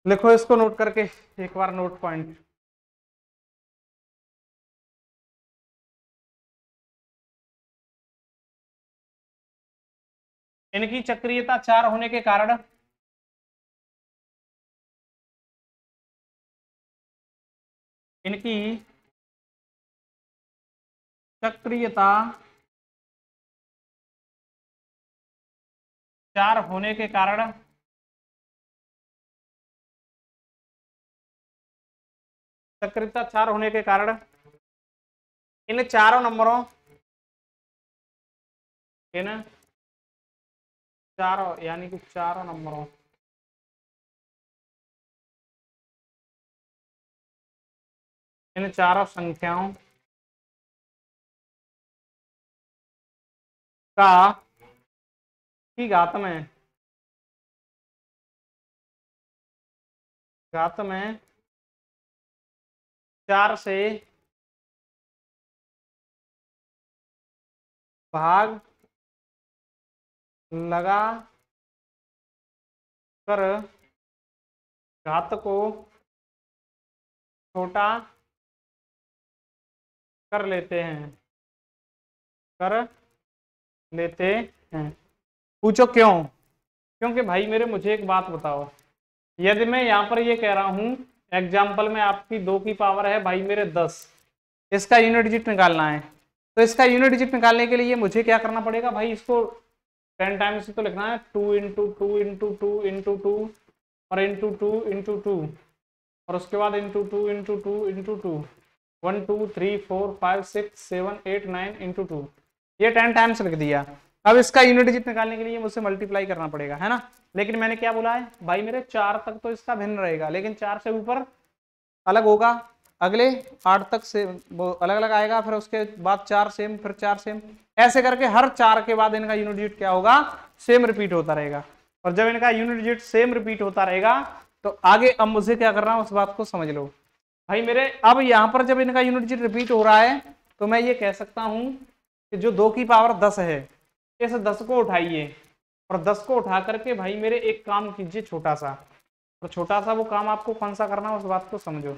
लिखो इसको नोट करके एक बार, नोट पॉइंट। इनकी चक्रीयता 4 होने के कारण इनकी चक्रीयता 4 होने के कारण चक्रीयता 4 होने के कारण इन चारों नंबरों, इन चारों यानी कि चारों नंबरों इन चारों संख्याओं का की घात में 4 से भाग लगा कर घात को छोटा कर लेते हैं, कर लेते हैं। पूछो क्यों? क्योंकि भाई मेरे मुझे एक बात बताओ, यदि मैं यहाँ पर ये कह रहा हूं एग्जाम्पल में आपकी 2 की पावर है भाई मेरे 10, इसका यूनिट डिजिट निकालना है, तो इसका यूनिट डिजिट निकालने के लिए मुझे क्या करना पड़ेगा भाई, इसको 10 टाइम्स तो लिखना है, 2 इंटू 2 इंटू 2 इंटू 2 और इंटू 2 इंटू 2 और उसके बाद इंटू 2 इंटू 2 इंटू 2, 1 2 3 4 5 6 7 8 9 इंटू 2, ये 10 टाइम्स लिख दिया। अब इसका यूनिट डिजिट निकालने के लिए मुझसे मल्टीप्लाई करना पड़ेगा, है ना। लेकिन मैंने क्या बोला है भाई मेरे 4 तक तो इसका भिन्न रहेगा, लेकिन 4 से ऊपर अलग होगा, अगले 8 तक से वो अलग अलग आएगा, फिर उसके बाद 4 सेम, फिर 4 सेम, ऐसे करके हर 4 के बाद इनका यूनिट डिजिट क्या होगा, सेम रिपीट होता रहेगा। और जब इनका यूनिट डिजिट सेम रिपीट होता रहेगा तो आगे अब मुझे क्या करना है उस बात को समझ लो भाई मेरे। अब यहाँ पर जब इनका यूनिट डिजिट रिपीट हो रहा है तो मैं ये कह सकता हूं कि जो 2 की पावर 10 है, इस 10 को उठाइए और 10 को उठा करके भाई मेरे एक काम कीजिए छोटा सा, और छोटा सा वो काम आपको कौन सा करना है उस बात को समझो।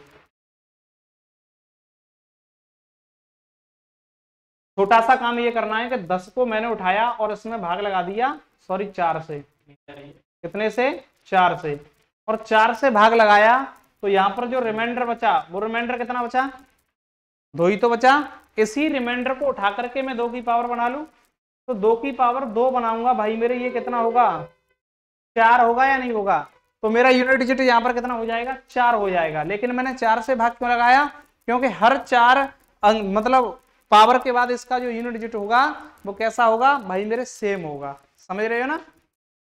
छोटा सा काम ये करना है कि 10 को मैंने उठाया और इसमें भाग लगा दिया, सॉरी 4 से, कितने से, 4 से, और 4 से भाग लगाया तो यहां पर जो रिमाइंडर बचा वो रिमाइंडर कितना बचा, 2 ही तो बचा। इसी रिमाइंडर को उठा करके मैं 2 की पावर बना लूं तो 2 की पावर 2 बनाऊंगा भाई मेरे, ये कितना होगा, 4 होगा या नहीं होगा। तो मेरा यूनिट डिजिट यहाँ पर कितना हो जाएगा, 4 हो जाएगा। लेकिन मैंने 4 से भाग क्यों लगाया, क्योंकि हर 4 मतलब पावर के बाद इसका जो यूनिट डिजिट होगा वो कैसा होगा भाई मेरे, सेम होगा। समझ रहे हो ना।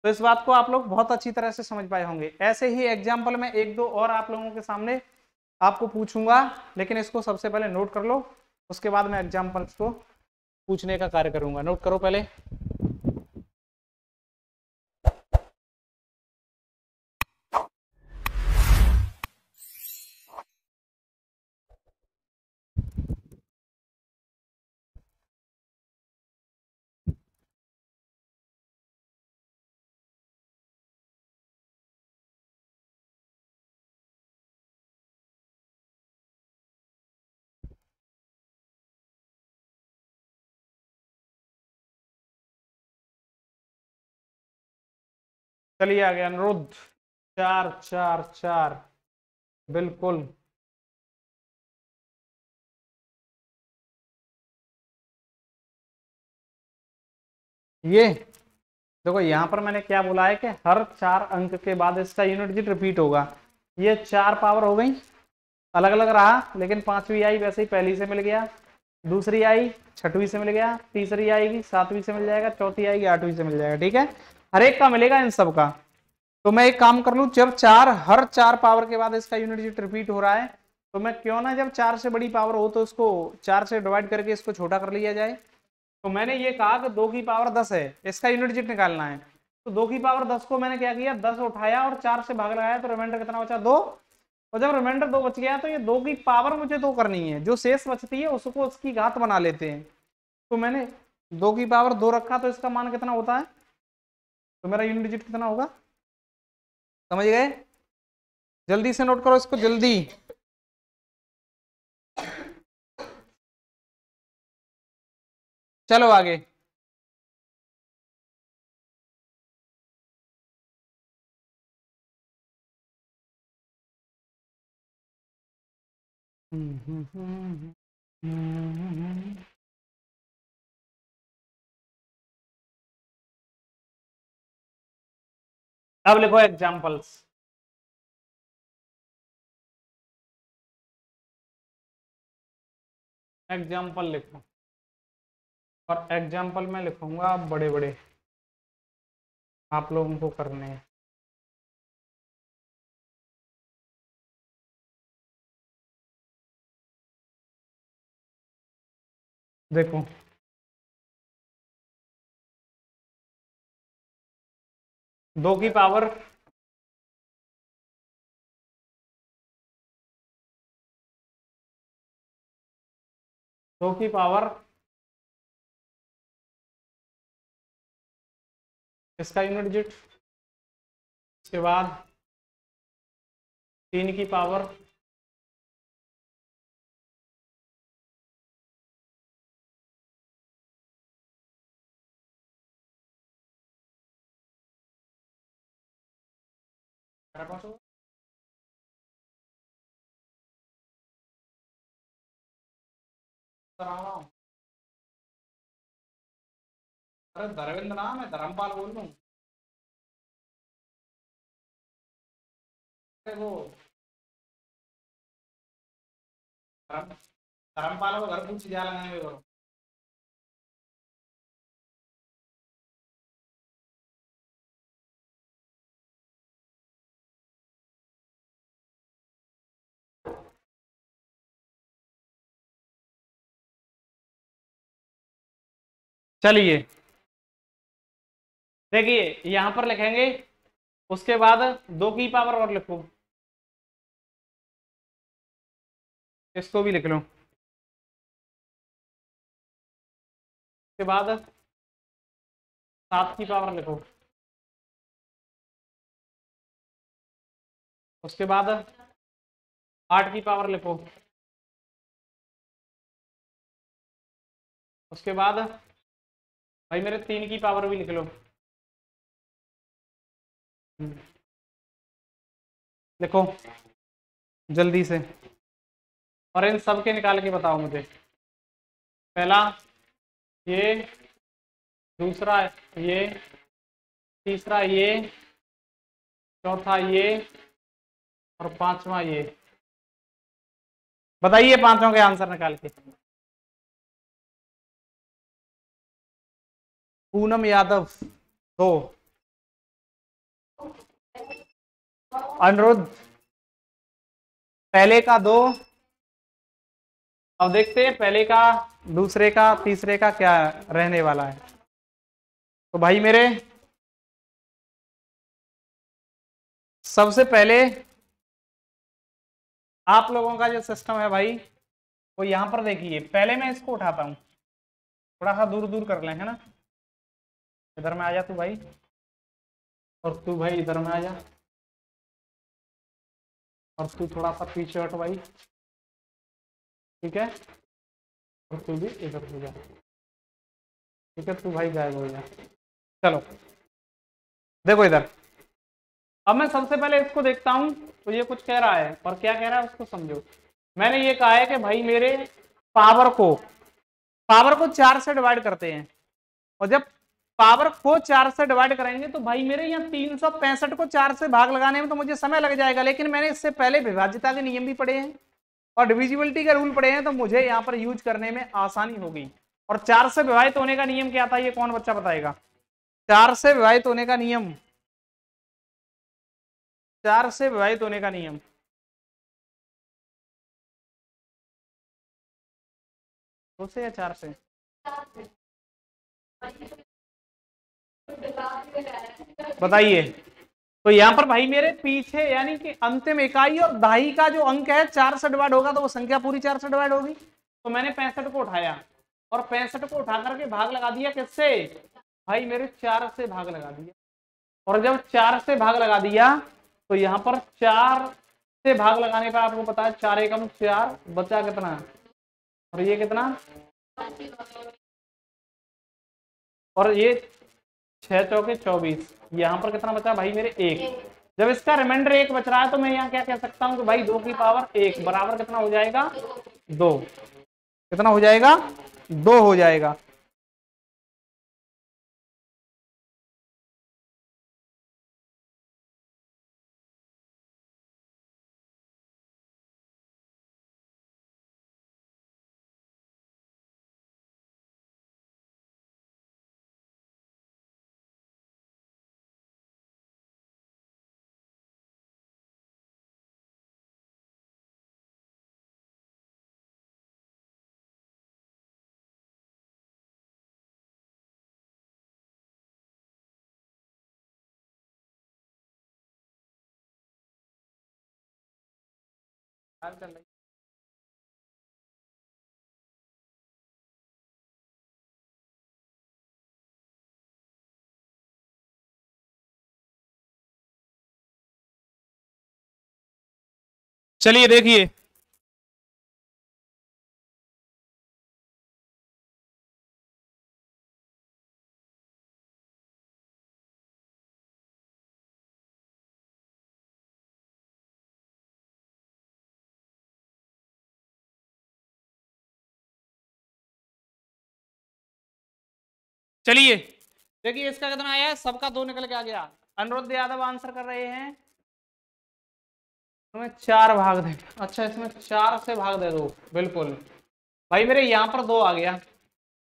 तो इस बात को आप लोग बहुत अच्छी तरह से समझ पाए होंगे। ऐसे ही एग्जाम्पल में 1-2 और आप लोगों के सामने आपको पूछूंगा, लेकिन इसको सबसे पहले नोट कर लो, उसके बाद मैं एग्जाम्पल्स को पूछने का कार्य करूंगा। नोट करो पहले। चलिए आ गया अनुरुद्ध, 4 4 4 बिल्कुल। ये देखो यहाँ पर मैंने क्या बोला है कि हर 4 अंक के बाद इसका यूनिट डिजिट रिपीट होगा। ये 4 पावर हो गई, अलग अलग रहा, लेकिन 5वीं आई वैसे ही पहली से मिल गया, दूसरी आई 6वीं से मिल गया, तीसरी आएगी 7वीं से मिल जाएगा, चौथी आएगी 8वीं से मिल जाएगा। ठीक है, हर एक का मिलेगा इन सब का। तो मैं एक काम कर लूं, जब हर 4 पावर के बाद इसका यूनिट डिजिट रिपीट हो रहा है, तो मैं क्यों ना जब 4 से बड़ी पावर हो तो इसको 4 से डिवाइड करके इसको छोटा कर लिया जाए। तो मैंने ये कहा कि 2 की पावर 10 है, इसका यूनिट डिजिट निकालना है। तो 2 की पावर 10 को मैंने क्या किया, 10 उठाया और 4 से भाग लगाया, तो रिमाइंडर कितना बचा, 2। और जब रिमाइंडर 2 बच गया तो ये 2 की पावर मुझे 2 करनी है, जो शेष बचती है उसको उसकी घात बना लेते हैं। तो मैंने 2 की पावर 2 रखा, तो इसका मान कितना होता है, तो मेरा यूनिट डिजिट कितना होगा, समझ गए? जल्दी से नोट करो इसको, जल्दी। चलो आगे। अब लिखो एग्जांपल्स। एग्जाम्पल लिखो, और एग्जाम्पल में लिखूंगा बड़े बड़े, आप लोगों को करने हैं। देखो, दो की पावर दो की पावर इसका यूनिट डिजिट, उसके बाद 3 की पावर अरे धर्मेंद्र नाम है, धर्मपाल बोल रहा हूँ। वो धर्मपाल को घर पूछ जा लगाने में। चलिए देखिए, यहां पर लिखेंगे, उसके बाद 2 की पावर और लिखो, इसको भी लिख लो। उसके बाद 7 की पावर लिखो, उसके बाद 8 की पावर लिखो, उसके बाद भाई मेरे 3 की पावर भी लिख लो। लिखो जल्दी से, और इन सब के निकाल के बताओ मुझे। पहला ये, दूसरा ये, तीसरा ये, चौथा ये, और 5वां ये। बताइए पांचों के आंसर निकाल के। पूनम यादव 2, अनिरुद्ध पहले का 2। अब देखते हैं पहले का, दूसरे का, तीसरे का क्या रहने वाला है। तो भाई मेरे सबसे पहले आप लोगों का जो सिस्टम है भाई, वो यहां पर देखिए। पहले मैं इसको उठाता हूं, थोड़ा सा दूर दूर कर लें, है ना। इधर में आ जा तू भाई, और तू भाई इधर में आ जा, और तू थोड़ा सा पीछे हट भाई, ठीक है। और तू भी इधर हो जा, ठीक है। तू भाई गायब हो जा। चलो देखो इधर, अब मैं सबसे पहले इसको देखता हूं, तो ये कुछ कह रहा है, और क्या कह रहा है उसको समझो। मैंने ये कहा है कि भाई मेरे पावर को 4 से डिवाइड करते हैं, और जब पावर को 4 से डिवाइड करेंगे तो भाई मेरे यहाँ 365 को 4 से भाग लगाने में तो मुझे समय लग जाएगा। लेकिन मैंने इससे पहले विभाज्यता के नियम भी पढ़े हैं और डिविजिबिलिटी के रूल पढ़े हैं, तो मुझे यहाँ पर यूज करने में आसानी होगी। और 4 से विभाजित होने का नियम क्या था, ये कौन बच्चा बताएगा? 4 से विभाजित होने का नियम 4 से विभाजित होने का नियम। दो से या 4 से? बताइए। तो यहाँ पर भाई मेरे पीछे यानी कि अंतिम इकाई और दहाई का जो अंक है 4 से डिवाइड होगा तो वो संख्या पूरी 4 से डिवाइड होगी। तो मैंने 65 को उठाया और 65 को उठा करके भाग लगा दिया किससे? भाई मेरे 4 से भाग लगा दिया। और जब 4 से भाग लगा दिया तो यहाँ पर 4 से भाग लगाने पर आपको पता है 4 एकम 4 बचा कितना, और ये कितना, और ये 6 चौके 24, यहाँ पर कितना बचा भाई मेरे 1। जब इसका रिमाइंडर 1 बच रहा है तो मैं यहाँ क्या कह सकता हूँ कि भाई 2 की पावर 1 बराबर कितना हो जाएगा? 2। कितना हो जाएगा? 2 हो जाएगा। चलिए देखिए, चलिए देखिए इसका कितना आया है, सबका 2 निकल के आ गया। अनुरुद्ध यादव आंसर कर रहे हैं तुम्हें 4 भाग दे। अच्छा इसमें 4 से भाग दे दो, बिल्कुल भाई मेरे यहाँ पर 2 आ गया।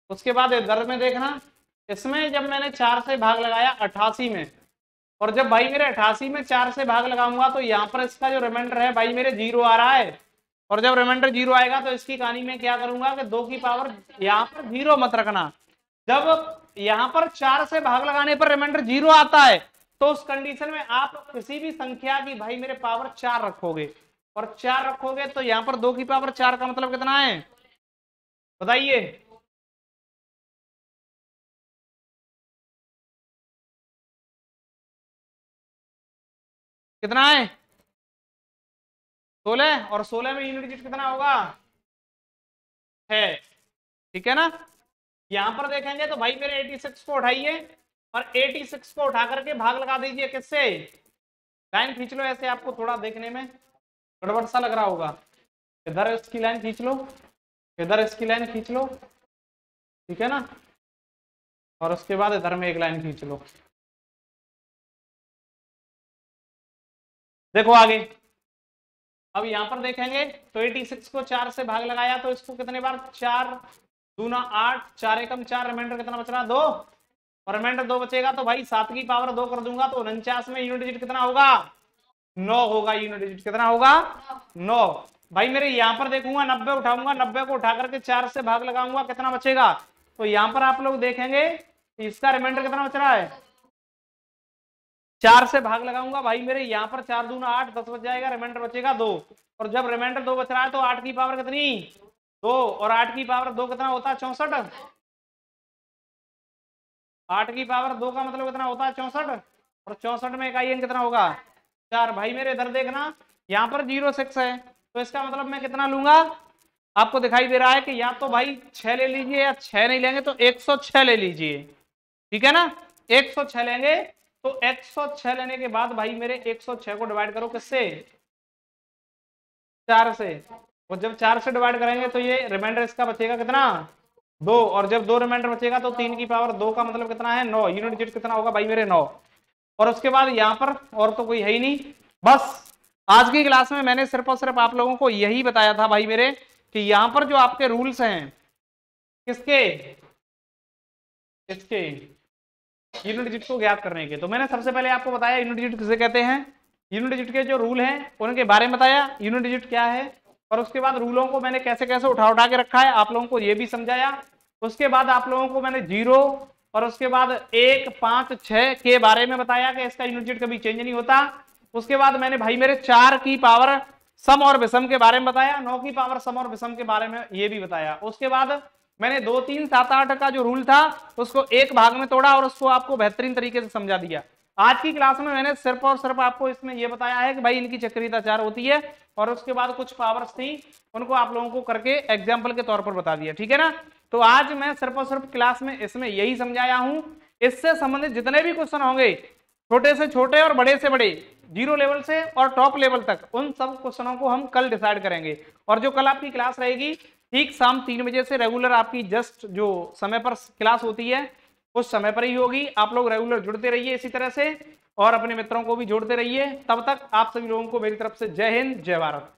उसके बाद इधर में देखना, इसमें जब मैंने 4 से भाग लगाया 88 में, और जब भाई मेरे 88 में 4 से भाग लगाऊंगा तो यहाँ पर इसका जो रिमाइंडर है भाई मेरे 0 आ रहा है। और जब रिमाइंडर 0 आएगा तो इसकी कहानी में क्या करूंगा कि 2 की पावर यहाँ पर 0 मत रखना। जब यहाँ पर 4 से भाग लगाने पर रिमाइंडर 0 आता है तो उस कंडीशन में आप किसी भी संख्या की भाई मेरे पावर 4 रखोगे, और 4 रखोगे तो यहाँ पर 2 की पावर 4 का मतलब कितना है बताइए? कितना है? 16। और 16 में यूनिट डिजिट कितना होगा? 6। ठीक है ना? यहां पर देखेंगे तो भाई मेरे 86 को उठाइए और 86 को उठा करके भाग लगा दीजिए किससे? लाइन खींच लो ऐसे, आपको थोड़ा देखने में गड़बड़ सा लग रहा होगा। इधर इसकी लाइन खींच लो, इधर इसकी लाइन खींच लो, ठीक है ना? और उसके बाद इधर में एक लाइन खींच लो। देखो आगे, अब यहां पर देखेंगे तो 86 को 4 से भाग लगाया तो इसको कितने बार? 4 दूना 8, 4 एकम 4, रिमाइंडर कितना बच रहा? 2। और रिमाइंडर 2 बचेगा तो भाई 7 की पावर 2 कर दूंगा तो 49 में यूनिट डिजिट कितना होगा? 9 होगा। यूनिट डिजिट कितना होगा? 9। भाई मेरे यहां पर देखूंगा 90 उठाऊंगा, 90 को उठा करके 4 से भाग लगाऊंगा, कितना बचेगा? तो यहां पर आप लोग देखेंगे इसका रिमाइंडर कितना बच रहा है? 4 से भाग लगाऊंगा भाई मेरे यहाँ पर 4 दूना 8, 10 बच जाएगा, रिमाइंडर बचेगा 2। और जब रिमाइंडर 2 बच रहा है तो 8 की पावर कितनी? 2। और 8 की पावर 2 कितना होता है? 64। 8 की पावर 2 का मतलब कितना होता है? 64। और 64 में इकाई कितना होगा? 4। भाई मेरे इधर देखना, यहाँ पर 06 है तो इसका मतलब मैं कितना लूंगा? आपको दिखाई दे रहा है कि या तो भाई 6 ले लीजिए या 6 नहीं लेंगे तो 106 ले लीजिए, ठीक है ना? 106 लेंगे तो 106 लेने के बाद भाई मेरे 106 को डिवाइड करो किससे? 4 से। और जब 4 से डिवाइड करेंगे तो ये रिमाइंडर इसका बचेगा कितना? 2। और जब 2 रिमाइंडर बचेगा तो 3 की पावर 2 का मतलब कितना है? 9। यूनिट डिजिट कितना होगा भाई मेरे? 9। और उसके बाद यहाँ पर और तो कोई है ही नहीं। बस आज की क्लास में मैंने सिर्फ और सिर्फ आप लोगों को यही बताया था भाई मेरे कि यहाँ पर जो आपके रूल्स हैं किसके? इसके यूनिट डिजिट को ज्ञात करने के। तो मैंने सबसे पहले आपको बताया यूनिट डिजिट किसे कहते हैं। यूनिट डिजिट के जो रूल हैं उनके बारे में बताया, यूनिट डिजिट क्या है, और उसके बाद रूलों को मैंने कैसे कैसे उठा के रखा है आप लोगों को ये भी समझाया। उसके बाद आप लोगों को मैंने 0 और उसके बाद 1, 5, 6 के बारे में बताया कि इसका यूनिट डिजिट कभी चेंज नहीं होता। उसके बाद मैंने भाई मेरे 4 की पावर सम और विषम के बारे में बताया, 9 की पावर सम और विषम के बारे में ये भी बताया। उसके बाद मैंने 2, 3, 7, 8 का जो रूल था उसको एक भाग में तोड़ा और उसको आपको बेहतरीन तरीके से समझा दिया। आज की क्लास में मैंने सिर्फ और सिर्फ आपको इसमें यह बताया है कि भाई इनकी चक्रीयता 4 होती है और उसके बाद कुछ पावर्स थी उनको आप लोगों को करके एग्जाम्पल के तौर पर बता दिया, ठीक है ना। तो आज मैं सिर्फ और सिर्फ क्लास में इसमें यही समझाया हूं। इससे संबंधित जितने भी क्वेश्चन होंगे, छोटे से छोटे और बड़े से बड़े, 0 लेवल से और टॉप लेवल तक, उन सब क्वेश्चनों को हम कल डिसाइड करेंगे। और जो कल आपकी क्लास रहेगी ठीक शाम 3 बजे से रेगुलर आपकी जस्ट जो समय पर क्लास होती है उस समय पर ही होगी। आप लोग रेगुलर जुड़ते रहिए इसी तरह से और अपने मित्रों को भी जोड़ते रहिए। तब तक आप सभी लोगों को मेरी तरफ से जय हिंद, जय भारत।